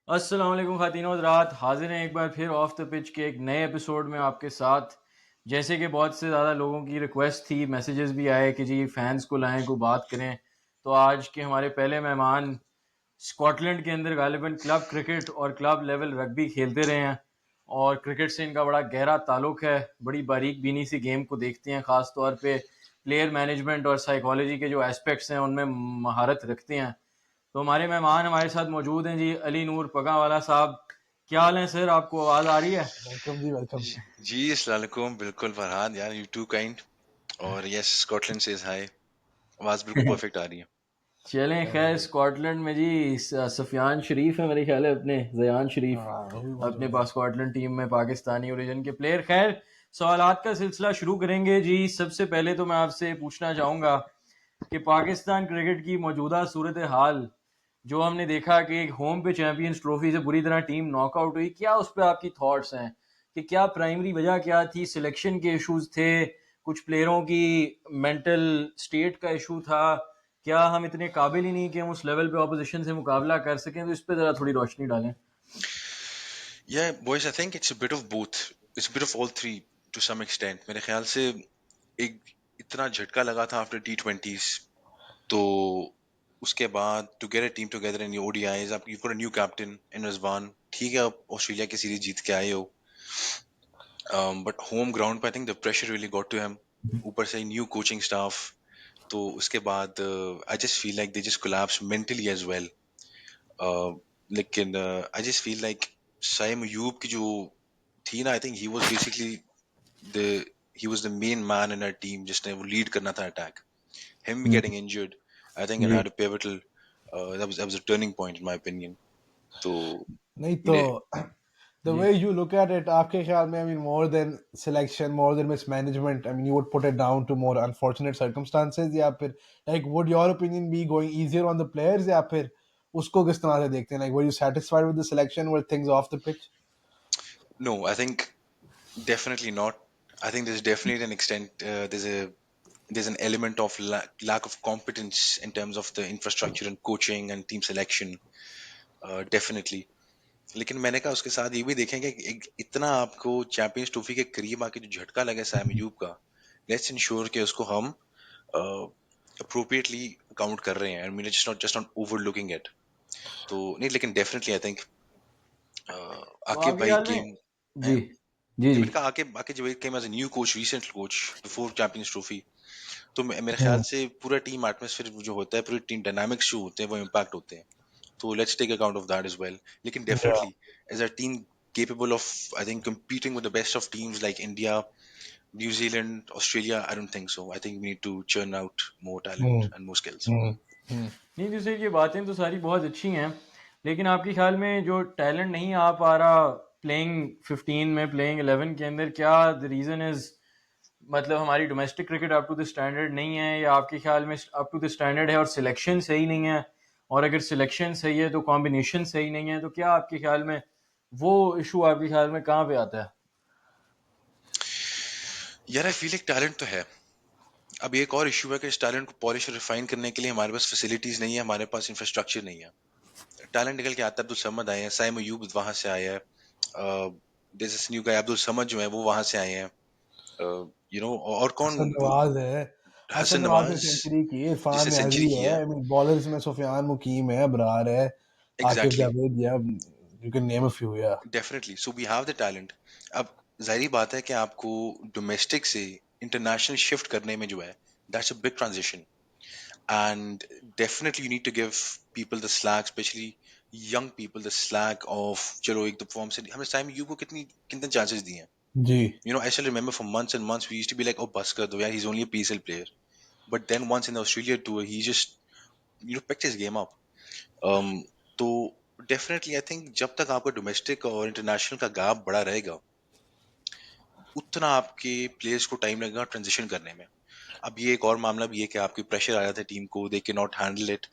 अस्सलाम वालेकुम ख़ातिन और हज़रात, हाज़िर हैं एक बार फिर ऑफ द पिच के एक नए एपिसोड में आपके साथ। जैसे कि बहुत से ज़्यादा लोगों की रिक्वेस्ट थी, मैसेजेस भी आए कि जी फैंस को लाएं, को बात करें। तो आज के हमारे पहले मेहमान स्कॉटलैंड के अंदर गालिबन क्लब क्रिकेट और क्लब लेवल रग्बी खेलते रहे हैं और क्रिकेट से इनका बड़ा गहरा ताल्लुक है। बड़ी बारीक बीनी सी गेम को देखते हैं, ख़ास तौर पे प्लेयर मैनेजमेंट और साइकोलॉजी के जो एस्पेक्ट्स हैं उनमें महारत रखते हैं। तो हमारे मेहमान हमारे साथ मौजूद हैं जी, अली नूर पगावाला साहब। क्या हाल है सर? आपको आवाज़ आ रही है? वेलकम जी, वेलकम। जी अस्सलाम वालेकुम। बिल्कुल फरहाद यार, यू टू काइंड। और यस, स्कॉटलैंड सेज हाय। आवाज बिल्कुल परफेक्ट आ रही है। चलें, खैर स्कॉटलैंड में जी सफियान शरीफ है मेरे ख्याल है, अपने जयान शरीफ हाँ, वो भी अपने मौजूद है। पास स्कॉटलैंड टीम में पाकिस्तानी ओरिजिन के प्लेयर। खैर सवालात का सिलसिला शुरू करेंगे जी। सबसे पहले तो मैं आपसे पूछना चाहूँगा कि पाकिस्तान क्रिकेट की मौजूदा सूरत हाल, जो हमने देखा कि एक होम पे चैंपियंस ट्रॉफी से बुरी तरह टीम नॉकआउट हुई, क्या उस पर आपकी थॉट्स हैं कि क्या प्राइमरी वजह क्या थी? सिलेक्शन के इश्यूज थे, कुछ प्लेयरों की मेंटल स्टेट का इशू था, क्या हम इतने काबिल ही नहीं कि हम उस लेवल पे ऑपोजिशन से मुकाबला कर सकें? तो इस पे ज़रा थोड़ी रोशनी डालें। या boys, I think it's a bit of both. It's bit of all three to some extent. मेरे ख्याल से एक इतना झटका लगा था आफ्टर टी20s, तो उसके बाद to get a team together in ODIs, आप you got a new captain in Rizwan. ठीक है, आप ऑस्ट्रेलिया की सीरीज जीत के आए हो, बट होम ग्राउंड पे I think the pressure really got to him. ऊपर से न्यू कोचिंग स्टाफ, तो उसके बाद I just feel like they just collapse mentally as well. लेकिन I just feel like Saim Ayub की जो थी ना, I think he was basically the he was the main man in our team जिसने वो लीड करना था attack. him getting injured, I think it जी। had a pivotal that was a turning point in my opinion. तो नहीं तो मेरे the ji. way you look at it, आपके ख्याल में, I mean, more than selection, more than mismanagement, I mean, you would put it down to more unfortunate circumstances, या फिर like would your opinion be going easier on the players, या फिर उसको किस तरह से देखते हैं? Like, were you satisfied with the selection? Were things off the pitch? no, I think definitely not. I think there's definitely an extent, there's an element of lack of competence in terms of the infrastructure and coaching and team selection, definitely. लेकिन मैंने कहा उसके साथ ये भी देखें कि इतना आपको चैंपियंस ट्रॉफी के करीब आके जो झटका लगा सैम अयूब का, लेट्स इंश्योर कि उसको हम अप्रोप्रिएटली काउंट कर रहे हैं। I mean just not overlooking it. तो नहीं, लेकिन डेफिनेटली आई थिंक तो आके आपके भाई ख्याल में? गेम है। जी। जी नहीं, जी। मैंने कहा आके आके जब came as a new coach, recent coach before Champions Trophy, तो मेरे ख्याल हम्म। से पूरा टीम एटमोसफेयर जो होता है, पूरी टीम डायनामिक्स जो होते हैं, वो इम्पैक्ट होते हैं। So let's take account of that as well. लेकिन Yeah. definitely, as a team capable of, I think, competing with the best of teams like India, New Zealand, Australia, I don't think so. I think we need to churn out more talent hmm. and more skills. हम्म। हम्म। नहीं, जैसे ये बातें तो सारी बहुत अच्छी हैं, लेकिन आपके ख्याल में जो टैलेंट नहीं आ पा रहा प्लेइंग 15 में, प्लेइंग 11 के अंदर, क्या द रीज़न इज़? मतलब हमारी domestic cricket up to the standard नहीं है, या आपके ख्याल में अप टू द स्टैंडर्ड है और सिलेक्शन सही नहीं है? और अगर सिलेक्शन सही है तो कॉम्बिनेशन सही नहीं है, तो क्या आपके ख्याल में वो इशू आपके ख्याल में कहाँ पे आता है? यार, आई फील एक टैलेंट तो है। अब एक और इशू है कि इस टैलेंट को पॉलिश और रिफाइन करने के लिए हमारे पास फैसिलिटीज नहीं है, हमारे पास इंफ्रास्ट्रक्चर नहीं है। टैलेंट निकल के आता है। अब्दुल समद आए हैं, साइम अयूब वहां से आए हैं, this new guy Abdul Samad जो है वो वहां से आए हैं। और कौन? हसन नवाज है। हसन हसन नवाज ने नवाज सेंचुरी की, इरफान जिसने सेंचुरी नियाजी है, किया है। I mean, बॉलर्स में सुफियान मुकीम है, अबरार है, आकिब एग्जैक्टली, जावेद, या you can name a few, yeah. Definitely, so we have the talent. अब जाहिर बात है कि आपको डोमेस्टिक से इंटरनेशनल शिफ्ट करने में जो है, that's a big transition. And definitely you need to give people the slack, specially young people the slack of, चलो एक दो फॉर्म से हमने टाइम यू को कितने चांसेस दिए हैं। जी। I still remember for months and months we used to be like, oh, bus kar do yaar, he's only a PSL player. But then once in the Australia tour, he just picked his game up. um तो definitely I think जब तक आपका domestic और international का gap बड़ा रहेगा, उतना आपके प्लेयर्स को टाइम लगेगा ट्रांजिशन करने में। अब ये एक और मामला भी है कि आपकी प्रेशर आ जाता है टीम को, they can not handle it,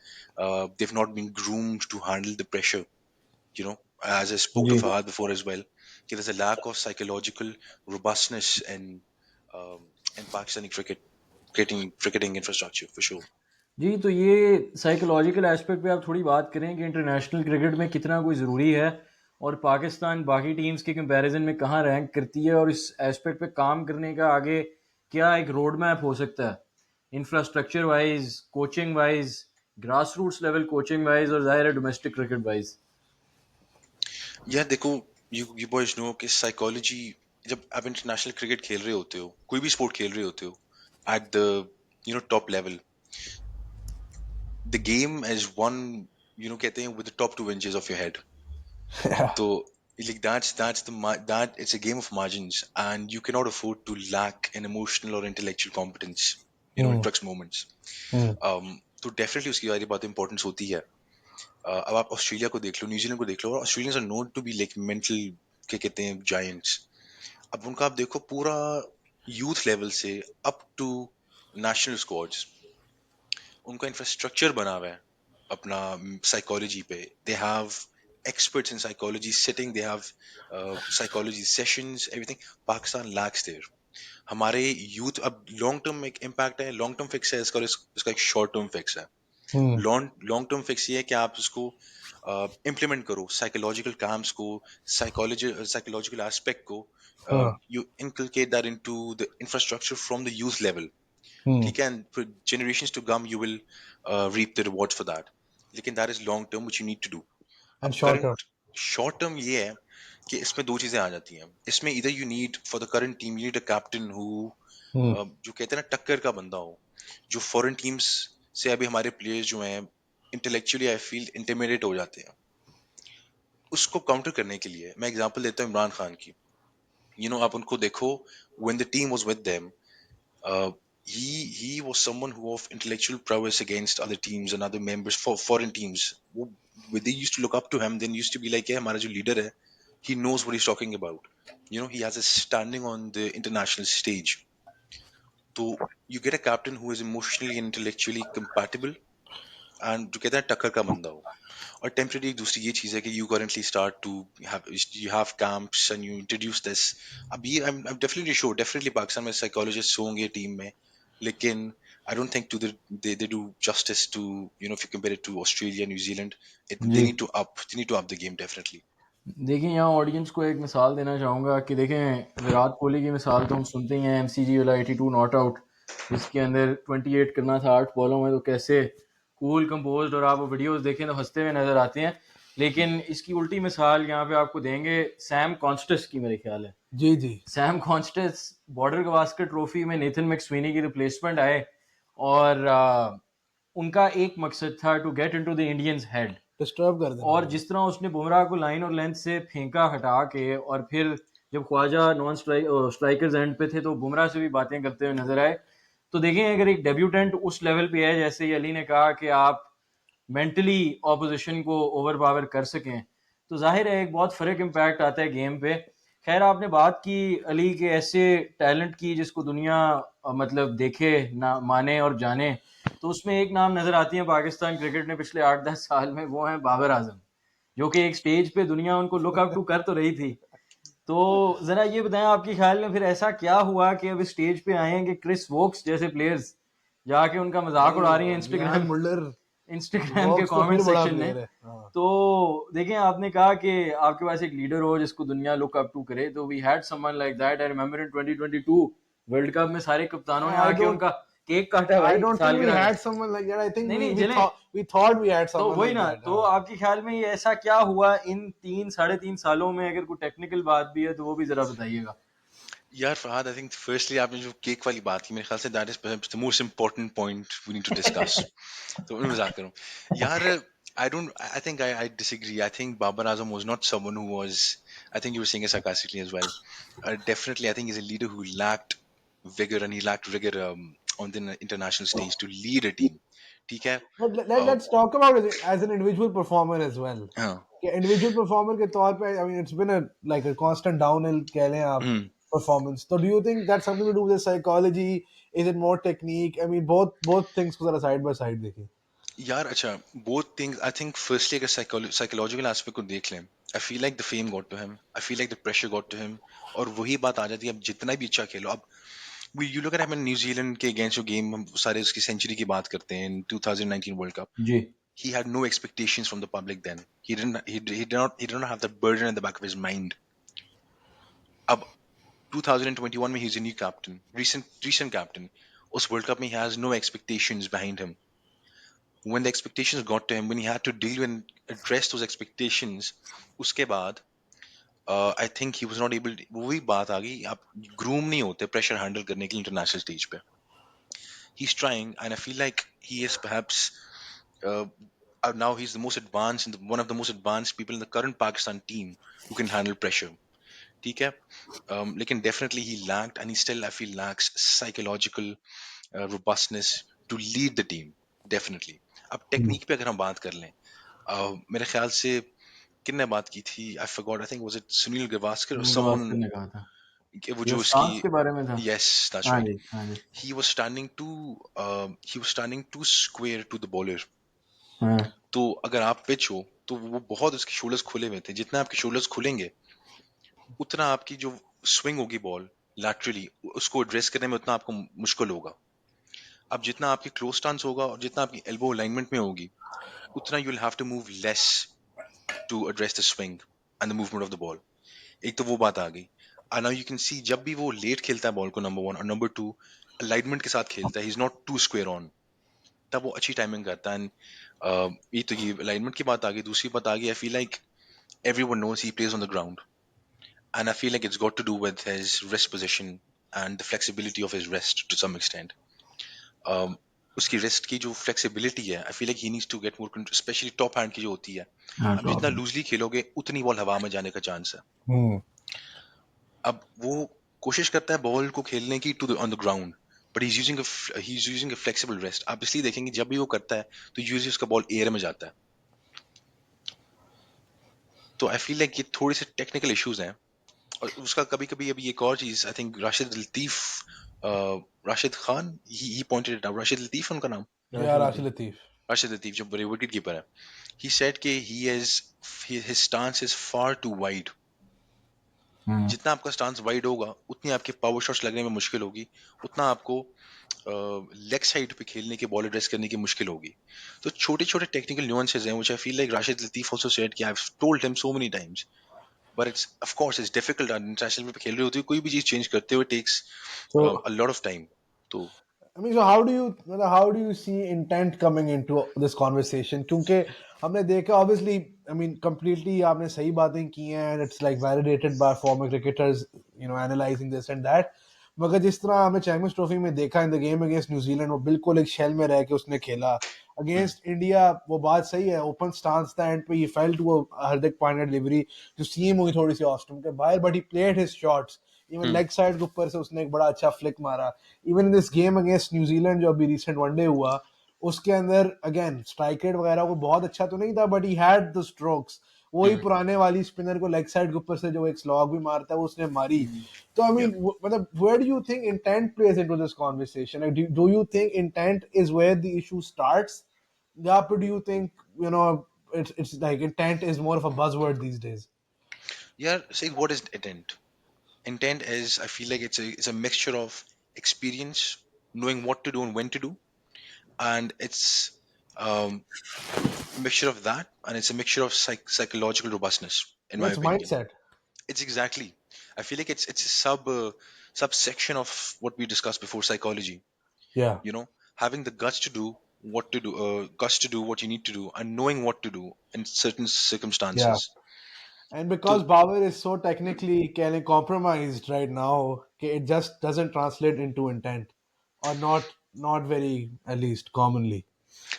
they've not been groomed to handle the pressure, you know as I spoke to जी। Fahad before as well, there's a lack of psychological robustness um, in Pakistani cricketing infrastructure for sure. जी, तो ये psychological aspect पे आप थोड़ी बात करें कि international cricket में कितना कोई ज़रूरी है और पाकिस्तान बाकी टीम्स के कंपैरिजन में कहाँ रैंक करती है और इस एस्पेक्ट पे काम करने का आगे क्या एक रोड मैप हो सकता है infrastructure wise, coaching wise, grass roots level coaching wise और ज़ाहिर है डोमेस्टिक क्रिकेट वाइज। यार देखो, यू बॉयज नो कि साइकोलॉजी, जब आप इंटरनेशनल क्रिकेट खेल रहे होते हो, कोई भी स्पोर्ट खेल रहे होते हो, at the top level, the game is one, कहते हैं with the top 2 inches of your head. Yeah. So like that it's a game of margins, and you cannot afford to lack in emotional or intellectual competence, in Hmm. crux moments. Hmm. तो definitely उसकी वाली बात importance होती है. अब आप Australia को देख लो, न्यूजीलैंड को देख लो, और Australians are known to be like mental, क्या कहते हैं, जायंट्स. अब उनका आप देखो, पूरा यूथ लेवल से अप टू नेशनल स्क्वाड्स, उनका इंफ्रास्ट्रक्चर बना हुआ है अपना साइकोलॉजी पे. They have experts in psychology sitting, they have psychology sessions, everything. Pakistan lacks there. हमारे यूथ, अब लॉन्ग टर्म एक इम्पैक्ट है, लॉन्ग टर्म फिक्स है इसका, और इसका एक शॉर्ट टर्म फिक्स है. Hmm. लॉन्ग टर्म फिक्स ये है कि आप उसको इम्प्लीमेंट करो, साइकोलॉजिकल कैम्प्स को, साइकोलॉजिकल एस्पेक्ट को, Huh. You inculcate that into the infrastructure from the youth level. Hmm. ठीक है, and for generations to come you will reap the rewards for that. लेकिन that is long term which you need to do. And अब shorter. Current short term ये है कि इसमें दो चीजें आ जाती हैं. इसमें इधर you need for the current team, you need a captain who, Hmm. जो कहते हैं ना, टक्कर का बंदा हो, जो फॉरेन टीम्स से अभी हमारे प्लेयर्स जो हैं इंटेलेक्चुअली आई फील इंटिमिडेट हो जाते हैं. उसको काउंटर करने के लिए मैं एग्जांपल देता हूँ इमरान खान की. आप उनको देखो, when the team was with them, uh, he was someone who of intellectual prowess against other teams and other members for foreign teams. वो, they used to look up to him, then used to be like, yeah, हमारा जो leader है, he knows what he's talking about. He has a standing on the international stage. So you get a captain who is emotionally and intellectually compatible, and जो कहते हैं टक्कर का बंदा हो. और टेम्परेरी दूसरी ये चीज है कि you currently start to have camps and you introduce this. अब ये I am definitely sure, definitely Pakistan में साइकोलॉजिस्ट होंगे टीम में, लेकिन I don't think to they do justice to, if you compare it to Australia, New Zealand. They जी, need to up they need to up the game definitely. देखिए यहाँ audience को एक मिसाल देना चाहूँगा कि देखें विराट कोहली की मिसाल तो हम सुनते ही हैं, MCG वाला 82 नॉट आउट जिसके अंदर 28 करना था 8 बॉलों में, तो कैसे कूल कंपोज्ड, और आप वो वीडियोस देखें तो हंसते हुए नजर आते हैं. लेकिन इसकी उल्टी मिसाल यहाँ पे आपको देंगे सैम कॉन्स्टेस की, मेरे ख्याल है. जी जी. Sam Konstas Border Gavaskar trophy में नेथन मैक्सवेनी की रिप्लेसमेंट आए और उनका एक मकसद था to get into the Indians head. Disturb कर देना और उन्हें. जिस तरह उसने बुमराह को लाइन और लेंथ से फेंका हटा के, और फिर जब ख्वाजा नॉन स्ट्राइकर्स एंड पे थे तो बुमराह से भी बातें करते हुए नजर आए. तो देखें अगर एक डेब्यूटेंट उस लेवल पे है, जैसे अली ने कहा कि आप मेंटली ऑपोजिशन को ओवर पावर कर सकें, तो जाहिर है एक बहुत फ़र्क इम्पैक्ट आता है गेम पे. खैर आपने बात की अली के ऐसे टैलेंट की जिसको दुनिया मतलब देखे ना, माने और जाने, तो उसमें एक नाम नज़र आती है पाकिस्तान क्रिकेट ने पिछले 8-10 साल में, वो है बाबर आजम, जो कि एक स्टेज पे दुनिया उनको लुक अप टू कर तो रही थी. तो ज़रा ये बताएं आपके ख्याल में फिर ऐसा क्या हुआ कि अब स्टेज पे आए हैं कि क्रिस वोक्स जैसे प्लेयर्स जाके उनका मजाक उड़ा रही हैं नहीं, लियान इंस्टाग्राम मुल्लर. इंस्टाग्राम के वॉक्स तो कमेंट फिर बड़ा सेक्शन में. प्लेयर है. हाँ. तो देखें आपने कहा कि आपके पास एक लीडर हो जिसको दुनिया लुक अप टू करे, तो we had someone like that. I remember in 2022 world cup में सारे कप्तानों ने I आके don't उनका केक काटा I भाई don't think we सालगिरह का. had someone like that. I think नहीं we नहीं we चलें. thought we thought we had तो someone वही like ना, that. तो हाँ. आपके ख्याल में ये ऐसा क्या हुआ इन 3 साढ़े 3 सालों में, अगर कोई टेक्निकल बात भी है तो वो भी जरा बताइएगा. यार फहद, आई थिंक फर्स्टली आपने जो केक वाली बात की, मेरे ख्याल से that is the most important point we need to discuss. तो मैं मजाक करूं यार. I think I disagree. I think Babar Azam was not someone who was, I think you were saying it sarcastically as well. Definitely I think he's a leader who lacked vigor, and he lacked rigor on the international stage to lead a team. ठीक है. But uh, let's talk about it as an individual performer as well. हाँ. कि individual performer के तौर पे, I mean, it's been a like a constant downhill कह लें आप हम्म. performance. So do you think that's something to do with psychology? Is it more technique? I mean, both things को जरा side by side देखें. यार अच्छा, both things. I think firstly अगर psychological aspect को देख लें, I feel like the fame got to him, I feel like the pressure got to him. और वही बात आ जाती है, अब जितना भी अच्छा खेलो, अब You look at him in New Zealand के अगेंस्ट जो गेम हम सारे उसकी सेंचुरी की बात करते हैं इन 2019 वर्ल्ड कप. जी. He had no expectations from the public then. He did not have that burden in the back of his mind. अब 2021 में he's a new captain, recent captain. उस वर्ल्ड कप में he has no expectations behind him. When the expectations got to him, when he had to deal and address those expectations, उसके बाद I think he was not able. वही बात आ गई, आप groom नहीं होते प्रेशर हैंडल करने के लिए इंटरनेशनल स्टेज पे. He's trying, and I feel like he is perhaps uh, now he's the most advanced and one of the most advanced people in the current Pakistan team who can handle pressure. ठीक है. लेकिन definitely he lacked, and he still I feel lacks psychological robustness to lead the team. Definitely. अब technique पे अगर हम बात कर लें, मेरे ख्याल से किन्ने बात की थी, I forgot, I think was it Sunil Gavaskar or Sunil someone, Gavaskar ने कहा था. वो ये जो उसकी, स्टांस के बारे में था. yes, that's हाँ right. जी, हाँ जी. He was standing too square to the bowler. हाँ. तो अगर आप पिच हो तो वो बहुत उसके शोल्डर्स खुले हुए थे. जितना आपके शोल्डर्स खुलेंगे उतना आपकी जो स्विंग होगी बॉल लैटरली उसको एड्रेस करने में उतना आपको मुश्किल होगा. अब जितना आपकी क्लोज स्टांस होगा और जितना आपकी एल्बो अलाइनमेंट में होगी उतना you will have to move less to address the swing and the movement of the ball. एक तो वो बात आ गई. And now you can see जब भी वो लेट खेलता है बॉल को, नंबर वन, और नंबर टू अलाइनमेंट के साथ खेलता है, he is not too square on, तब वो अच्छी टाइमिंग करता है. एंड ये तो ये अलाइनमेंट की बात आ गई. दूसरी बात आ गई, आई feel like everyone knows he plays on the ground, and I feel like it's got to do with his wrist position and the flexibility of his wrist to some extent. Um, उसकी wrist की जो flexibility है, I feel like he needs to get more control, especially top hand की जो होती है. हाँ, अब टॉप जितना है. लूजली खेलोगे उतनी बॉल हवा में जाने का चांस है. Hmm. अब वो कोशिश करता है बॉल को खेलने की to on the ground, but he's using a flexible wrist. आप इसलिए देखेंगे जब भी वो करता है तो यूजली उसका बॉल एयर में जाता है. तो आई फील लाइक ये थोड़े से टेक्निकल इश्यूज हैं. और उसका कभी कभी अभी एक और चीज, I think Rashid Khan, he pointed it out. Rashid Latif उनका नाम, Yeah, Rashid Rashid Latif. Latif. Rashid Latif जो बड़े विकेट कीपर है. ही सेड कि his stance is far too wide. हाँ. जितना आपका स्टांस वाइड होगा उतनी आपके पावर शॉट्स लगने में मुश्किल होगी, उतना आपको लेग साइड पे खेलने की, बॉल एड्रेस करने की मुश्किल होगी. तो छोटे छोटे टेक्निकल न्यूएंसेस हैं which I feel like Rashid Latif also said कि I have told him so many times. But it's of course it's difficult. International पे खेल रहे होते हो, कोई भी चीज चेंज करते हुए takes So, a lot of time. तो I mean, so how do you see intent coming into this conversation? क्योंकि हमने देखा, obviously, I mean, completely आपने सही बातें की हैं, and it's like validated by former cricketers, analyzing this and that. मगर जिस तरह हमने चैम्पियंस ट्रॉफी में देखा in the game against New Zealand, वो बिल्कुल एक शेल में रह के उसने खेला. हम्म, अगेंस्ट इंडिया वो बात सही है, ओपन स्टांस था, एंड पे ही fell to Hardik Pandya delivery जो सीम हुई थोड़ी सी ऑफ स्टंप के बाहर, but he played his shots. Even hmm, leg side के ऊपर से उसने एक बड़ा अच्छा फ्लिक मारा. Even in this game against New Zealand जो अभी रिसेंट वनडे हुआ, उसके अंदर अगेन स्ट्राइक रेट वगैरह को बहुत अच्छा तो नहीं था, but he had the strokes. वही हम्म, पुराने वाली स्पिनर को लेग साइड के ऊपर से जो एक स्लॉग भी मारता है वो उसने मारी. So I yeah. mean, मतलब, where do you think intent plays into this conversation? Like, do you think intent is where the issue starts? Yeah, but do you think it's like intent is more of a buzzword these days? Yeah, say what is intent? Intent is, I feel like it's a mixture of experience, knowing what to do and when to do, and it's um, a mixture of that, and it's a mixture of psychological robustness, in No, my it's opinion. mindset. It's exactly. I feel like it's a subsection of what we discussed before, psychology. Yeah, You know, having the guts to do guts to do what you need to do, and knowing what to do in certain yeah. circumstances. And So because Bauer is so technically kind of compromised right now, okay, it just doesn't translate into intent, or not very, at least commonly.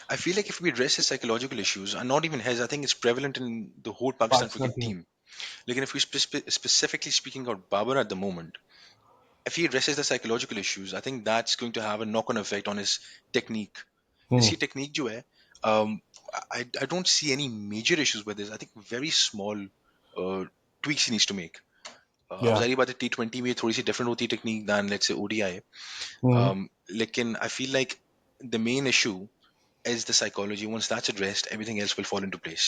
I feel like if we address his psychological issues, and not even his, I think it's prevalent in the whole Pakistan Pakistan cricket team. team. Like, if we specifically speaking about Babar at the moment, if he addresses the psychological issues, I think that's going to have a knock-on effect on his technique. Hmm. His technique, जो है, um, I don't see any major issues with this. I think very small tweaks he needs to make. अब Yeah. जारी बात है T20 में थोड़ी सी different होती है टेक्निक दैन लेट्स से ODI. Hmm. लेकिन I feel like the main issue is the psychology. Once that's addressed, everything else will fall into place.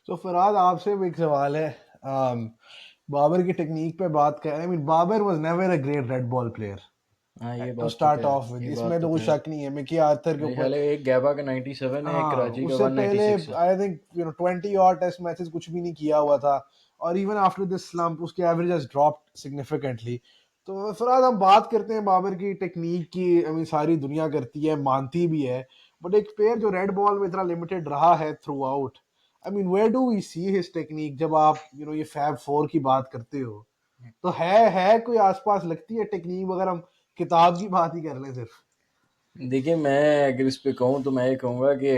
तो फरहाद, आपसे भी एक सवाल है. um, बाबर की टेक्निक पे बात करें. I mean, Babar was never a great red ball player. हाँ ये टू बात तो स्टार्ट तय है, ऑफ विद, ये इसमें बात तो तो कोई तय है। शक नहीं है। मिकी आर्थर के मेरे ऊपर ख्याल है एक गैबा का 97 है, एक हाँ, कराची का उससे पहले 196 है। आई थिंक 20 और टेस्ट मैचेस कुछ भी नहीं किया हुआ था, और इवन आफ्टर दिस स्लंप उसकी एवरेज हैज ड्रॉप्ड सिग्निफिकेंटली। तो फिलहाल हम बात करते हैं बाबर की टेक्निक की। आई मीन सारी दुनिया करती है, मानती भी है, बट एक प्लेयर जो रेड बॉल में इतना लिमिटेड रहा है throughout, I mean where do we see his technique? जब आप ये फैब फोर की बात करते हो तो है कोई आसपास लगती है टेक्निक, अगर हम किताब की बात ही कर लें सिर्फ? देखिए मैं अगर इस पे कहूँ तो मैं ये कहूँगा कि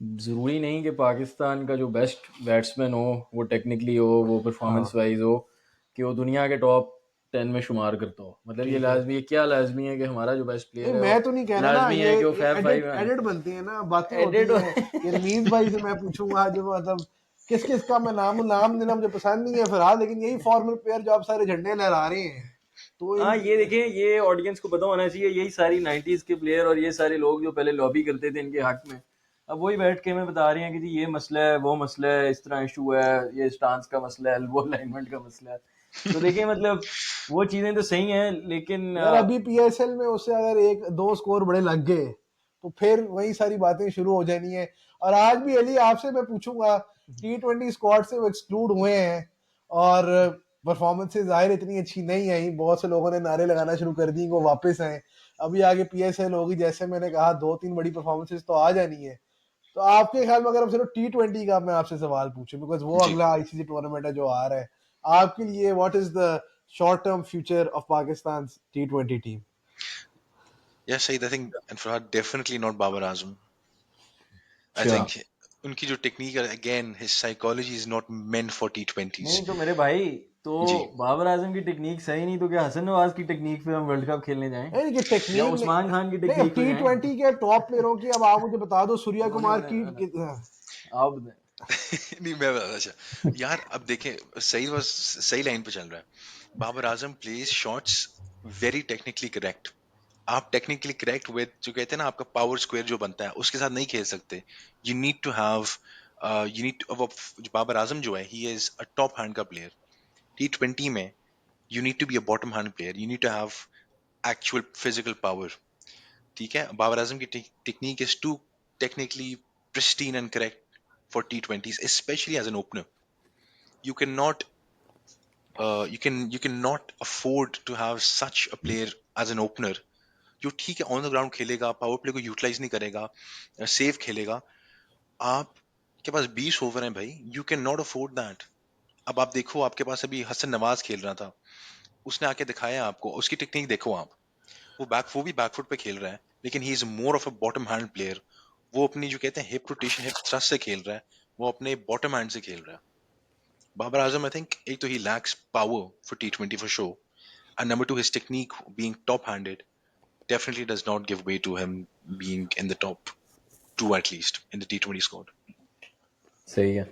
ज़रूरी नहीं कि पाकिस्तान का जो बेस्ट बैट्समैन हो वो टेक्निकली हो, वो परफॉर्मेंस हाँ वाइज हो, कि वो दुनिया के टॉप 10 में शुमार करता हो। मतलब ये ठीक है। लाजमी है, क्या लाजमी है कि हमारा जो बेस्ट नहीं प्लेयर है वो मैं तो नहीं कह रहा ना, लाजमी है कि वो ये फैब एडिट फाइव में आए। एडिट बनती है ना, बातें होती एडिट हैं। ये रमीज भाई से मैं पूछूंगा जो मतलब किस किस का मैं नाम देना मुझे पसंद नहीं है फिलहाल, लेकिन यही फॉर्मल प्लेयर जो आप सारे झंडे लहरा रहे हैं, तो हाँ इन ये देखें, ये ऑडियंस को पता होना चाहिए, यही सारी 90s के प्लेयर और ये सारे लोग जो पहले लॉबी करते थे इनके हक में, अब वही बैठ के हमें बता रहे हैं कि जी ये मसला है, वो मसला है, इस तरह इशू है, ये स्टांस का मसला है, वो अलाइनमेंट का मसला है। तो देखिए मतलब वो चीज़ें तो सही हैं, लेकिन यार अभी पीएसएल में उससे अगर एक दो स्कोर बड़े लग गए तो फिर वही सारी बातें शुरू हो जानी है। और आज भी अली आपसे मैं पूछूंगा, T20 स्क्वाड से वो एक्सक्लूड हुए हैं और परफॉर्मेंसेज जाहिर इतनी अच्छी नहीं आई, बहुत से लोगों ने नारे लगाना शुरू कर दी कि वो वापस आए। अभी आगे पीएसएल होगी, जैसे मैंने कहा 2-3 बड़ी परफॉर्मेंसेज तो आ जानी है। तो आपके ख्याल में अगर हम सिर्फ T20 का मैं आपसे सवाल पूछूं, बिकॉज वो जी। अगला आईसीसी टूर्नामेंट है जो आ रहा है, आपके लिए what is the short term future of Pakistan T20 team? Yes, Saeed, I think, and Farhad, definitely not Babar Azam. I अच्छा। think उनकी जो टेक्निक है, again, his psychology is not meant for T20s. नहीं तो मेरे भाई, तो जी। बाबर आजम की टेक्निक सही नहीं तो क्या हसन नवाज की टेक्निक पे हम वर्ल्ड कप खेलने जाएं, नहीं कि या टेक्निक नहीं, उस्मान खान की नहीं टेक्निक पे जाएं? T20 के टॉप प्लेयरों की अब आप मुझे बता दो, सूर्या होने कुमार होने की होने आप बताएं। नहीं मैं अच्छा यार, अब देखें, सही लाइन पे चल रहा है। Babar Azam plays shots very technically correct. आप टेक्निकली करेक्ट विद, जो कहते हैं ना, आपका पावर स्क्वायर जो बनता है उसके साथ नहीं खेल सकते। You need to have, you need, Babar Azam जो है, he is a top hand का प्लेयर। T20 में you need to be a bottom hand player, you need to have actual physical power. ठीक है, बाबर आजम की technique is too technically pristine and correct for T20s, especially as an opener. You cannot, you can not afford to have such a player as an opener जो ठीक है on the ground खेलेगा, power play को utilise नहीं करेगा, safe खेलेगा। आपके पास 20 over हैं भाई, you can not afford that. अब आप देखो, आपके पास अभी हसन नवाज खेल रहा था, उसने आके दिखाया आपको, उसकी टेक्निक देखो आप। वो भी बैकफुट पे खेल रहा है, लेकिन he is more of a bottom hand player. वो अपनी जो कहते हैं हिप रोटेशन, हिप थ्रस्ट से खेल रहा है, वो अपने बॉटम हैंड से खेल रहा है। बाबर आजम, आई थिंक, एक तो he lacks power for T20 for sure, and number two, his technique being top-handed definitely does not give way to him being in the top two at least in the T20 squad. सही है,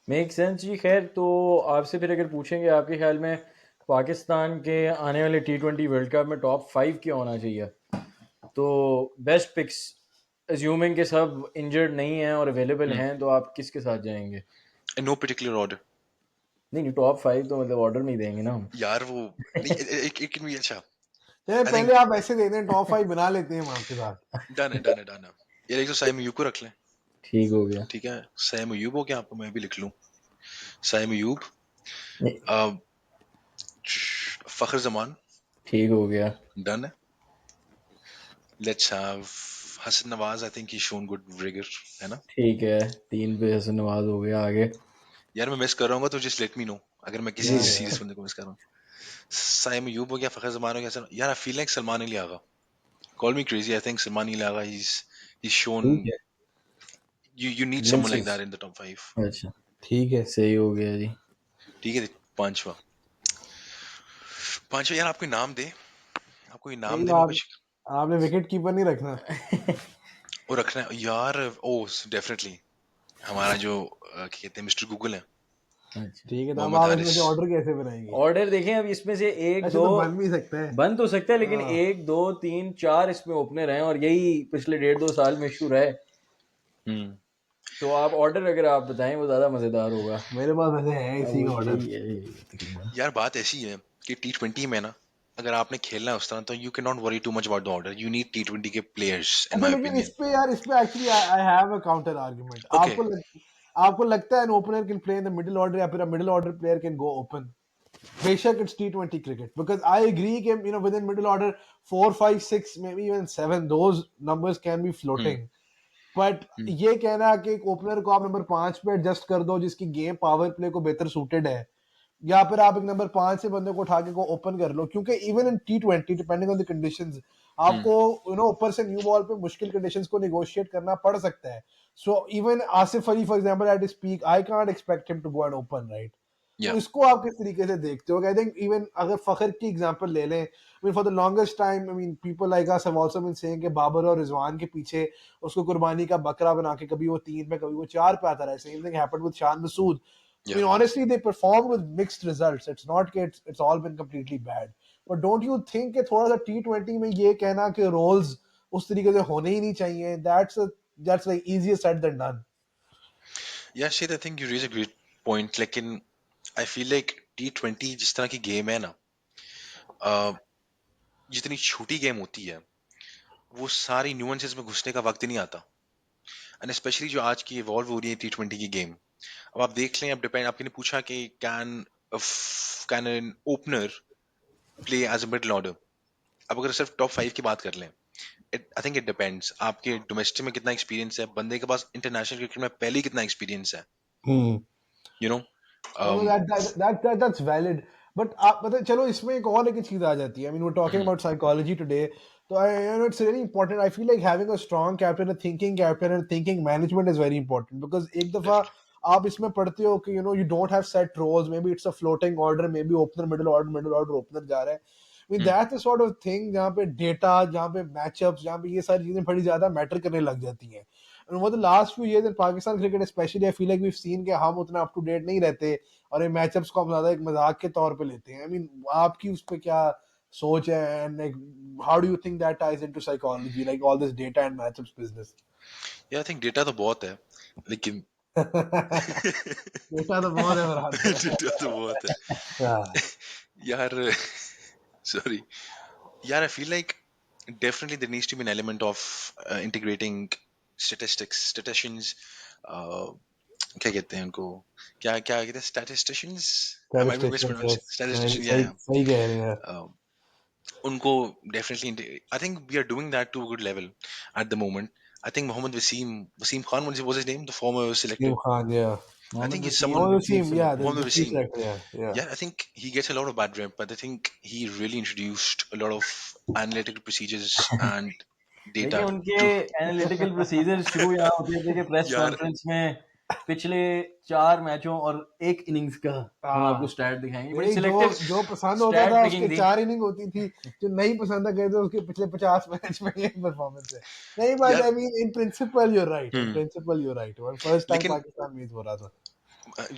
make sense जी। खैर तो आपसे फिर अगर पूछेंगे आपके ख्याल में पाकिस्तान के आने वाले T20 वर्ल्ड कप में टॉप 5 क्या होना चाहिए, तो बेस्ट पिक्स, अज्यूमिंग के सब इंजर्ड नहीं हैं और अवेलेबल Hmm. हैं, तो आप किसके साथ जाएंगे? In no particular order. नहीं नहीं, टॉप 5 तो मतलब ऑर्डर में ही देंगे ना हम। यार वो नहीं, एक भी अच्छा। चलिए I पहले think आप ऐसे दे दें, टॉप 5 बना लेते हैं हम आपके साथ। डन है। यार एक तो साइम अयूब को रख लें। ठीक हो गया। ठीक है, साइम अयूब हो गया, आपको मैं भी लिख लूं। साइम अयूब, नहीं, uh, फखर जमान, ठीक हो गया। डन है। Let's have Hasan Nawaz, I think he shown good rigour, है ना। ठीक है, 3 पे हसन नवाज हो गया। आगे? यार मैं मिस कर रहा हूँ तो जस्ट लेट मी नो अगर मैं किसी ठीक यार है। सीरियस बंदे को मिस कर रहा हूँ। साइम अयूब हो गया, फखर जमान हो गया। यार I feel like Salman Ali Agha, call me crazy, I think Salman Ali Agha, he's shown, ठीक है, you need someone like glimpses. that in the top 5. अच्छा, ठीक है। सही हो गया जी। ठीक है, पांचवा। पांचवा यार, आपको नाम दे, आपको नहीं नाम तो दे, मैं आप कुछ आपने विकेट कीपर नहीं रखना? वो रखना है यार। ओ डेफिनेटली, हमारा जो कहते हैं मिस्टर गूगल है, अच्छा, ठीक है, तो अब मोहम्मद आप इसमें हारिस। से ऑर्डर कैसे बनाएंगे? ऑर्डर देखें, अब इसमें से एक ऐसे दो तो बन भी सकता है। बन तो सकता है, लेकिन हाँ 1 2 3 4 इसमें ओपनर हैं और यही पिछले 1.5 2 साल में इशू रहा है। हम्म। तो आप ऑर्डर अगर आप बताएं वो ज़्यादा मज़ेदार होगा। मेरे पास वैसे है हाँ, इसी वो का ऑर्डर। यही है यही तकरीबन। यार बात ऐसी है कि T20 में ना, अगर आपने खेलना है उस तरह तो you cannot worry too much about the order. You need T20 के players, in अच्छा my लेकिन opinion. इस पे actually I have a counter argument. Okay. आपको लगता है an opener can play in the middle order या फिर अ middle order player can go open? बेशक it's T20 cricket, because I agree that within middle order 4, 5, 6, maybe even 7, those numbers can be Hmm. floating. But Hmm. ये कहना कि एक opener को आप number 5 पे एडजस्ट कर दो जिसकी गेम पावर प्ले को बेहतर सूटेड है, या फिर आप एक नंबर 5 से बंदे को उठा के को ओपन कर लो, क्योंकि even in T20 depending on the conditions Hmm. आपको ऊपर से न्यू बॉल पे मुश्किल कंडीशंस को नेगोशिएट करना पड़ सकता है. So even Asif Ali for example at his peak I can't expect him to go and open, right? तो Yeah. इसको आप किस तरीके से देखते हो? आई थिंक इवन अगर फखर की एग्जांपल ले लें, I mean, for the longest time, I mean, people like us have also been saying कि बाबर और रिजवान के पीछे उसको कुर्बानी का बकरा बना के कभी वो 3 पे कभी वो 4 पे आता रहा. Same thing happened with Shan Masood. I mean, Yeah. honestly, they performed with mixed results. It's not that it's all been completely bad. But don't you think कि थोड़ा सा T20 में ये कहना कि roles उस तरीके से होने ही नहीं चाहिए, that's like easier said than done. Yeah, Shade, I think you raise a great point. लेकिन I feel like T20 जिस तरह की गेम है ना, uh, जितनी छोटी गेम होती है वो सारी न्यूएंसेस में घुसने का वक्त ही नहीं आता. एंड स्पेशली जो आज की इवॉल्व हो रही है T20 की गेम, अब आप देख लें, अब डिपेंड, आपने पूछा कि can an opener play as a middle order. अब अगर सिर्फ टॉप 5 की बात कर लें, आई थिंक इट डिपेंड्स आपके डोमेस्टिक में कितना एक्सपीरियंस है, बंदे के पास इंटरनेशनल क्रिकेट में पहले ही कितना एक्सपीरियंस है, you know. No, that's valid. But आप मतलब चलो इसमें एक और एक चीज आ जाती है. I mean, we're talking about psychology today. So it's really important. I feel like having a strong captain, a thinking captain, and thinking management is very important, because एक दफा आप इसमें पढ़ते हो कि you don't have set roles. Maybe it's a floating order. Maybe opener, middle order, opener जा रहा है. I mean, that's the sort of thing जहाँ पे data, जहाँ पे matchups, जहाँ पे ये सारी चीजें बड़ी ज्यादा matter करने लग जाती हैं. And over the last few years in Pakistan cricket especially, I feel like we've seen कि हम उतना up to date नहीं रहते और ये मैचअप्स को हम ज्यादा एक मजाक के तौर पे लेते हैं. आई मीन आपकी उस पे क्या सोच है, and like how do you think that ties into psychology, like all this data and matchups business? या आई थिंक डेटा तो बहुत है, लेकिन डेटा तो बहुत है फरहान. डेटा तो बहुत है यार. सॉरी यार, I feel like definitely there needs to be an element of integrating statisticians, क्या कहते हैं उनको, क्या क्या कहते हैं, statisticians, I might be mispronouncing, statisticians, सही सही कह रहे हैं. uh, उनको definitely, I think we are doing that to a good level at the moment. I think Wasim Khan was his name, the former selector. Khan, yeah. I think he's Wasim, someone, chief Yeah, selector. Mohammad the chief Wasim. selector, yeah. Yeah, I think he gets a lot of bad rep, but I think he really introduced a lot of analytical procedures and देखिए data उनके to. Analytical procedure शुरू यहाँ होते थे कि press यार conference में पिछले 4 मैचों और एक इनिंग्स का हम आपको हाँ, स्टैट दिखाएंगे. बड़ी नहीं, सिलेक्टिव जो पसंद होता स्टैट था पिकिंग उसके थी. 4 इनिंग होती थी, जो नहीं पसंद था कहते उसके पिछले 50 मैच में ये परफॉर्मेंस है. नहीं, बट यार I mean in principle you are right, in principle you are right. First time लेकिन पाकिस्तान में हो रहा था.